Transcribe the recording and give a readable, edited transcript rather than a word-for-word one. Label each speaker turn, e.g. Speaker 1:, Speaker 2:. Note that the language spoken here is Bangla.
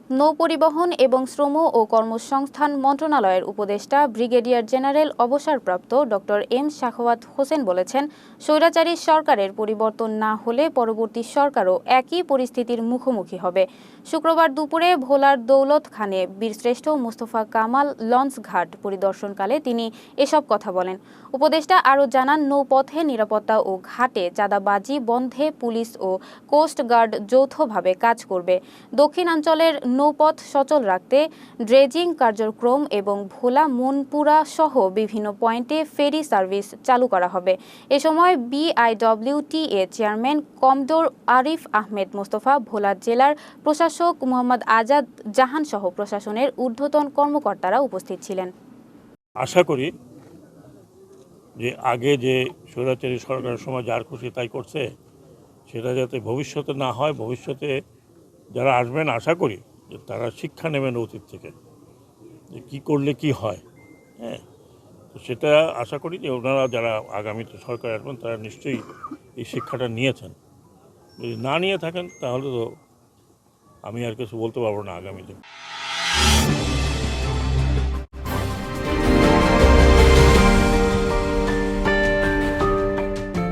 Speaker 1: নৌপরিবহন এবং শ্রম ও কর্মসংস্থান মন্ত্রণালয়ের উপদেষ্টা ব্রিগেডিয়ার জেনারেল অবসরপ্রাপ্ত ডক্টর এম সাখাওয়াত হোসেন বলেছেন, স্বৈরাচারী সরকারের পরিবর্তন না হলে পরবর্তী সরকারও একই পরিস্থিতির মুখোমুখি হবে। শুক্রবার দুপুরে ভোলার দৌলতখানে বীরশ্রেষ্ঠ মোস্তফা কামাল লঞ্চঘাট পরিদর্শনকালে তিনি এসব কথা বলেন। উপদেষ্টা আরও জানান, নৌপথে নিরাপত্তা ও ঘাটে চাঁদাবাজি বন্ধে পুলিশ ও কোস্টগার্ড যৌথভাবে কাজ করবে। দক্ষিণাঞ্চলের নৌপথ সচল রাখতে ড্রেজিং কার্যক্রম এবং ভোলা মনপুরা সহ বিভিন্ন পয়েন্টে ফেরি সার্ভিস চালু করা হবে। এ সময় BIWTA chairman commodore Arif Ahmed Mostafa, Bhola জেলার প্রশাসক মোহাম্মদ আজাদ জাহান সহ প্রশাসনের ঊর্ধ্বতন কর্মকর্তারা উপস্থিত ছিলেন।
Speaker 2: আশা করি যে আগে যে স্বৈরাচারী সরকারের সময় যার খুশি তাই করছে, সেটা যাতে ভবিষ্যতে না হয়। ভবিষ্যতে যারা আসবেন আশা করি যে তারা শিক্ষা নেবেন অতীত থেকে, যে কী করলে কি হয়। হ্যাঁ, তো সেটা আশা করি যে ওনারা যারা আগামীতে সরকার আসবেন তারা নিশ্চয়ই এই শিক্ষাটা নিয়েছেন। যদি না নিয়ে থাকেন তাহলে তো আমি আর কিছু বলতে পারবো না আগামীতে।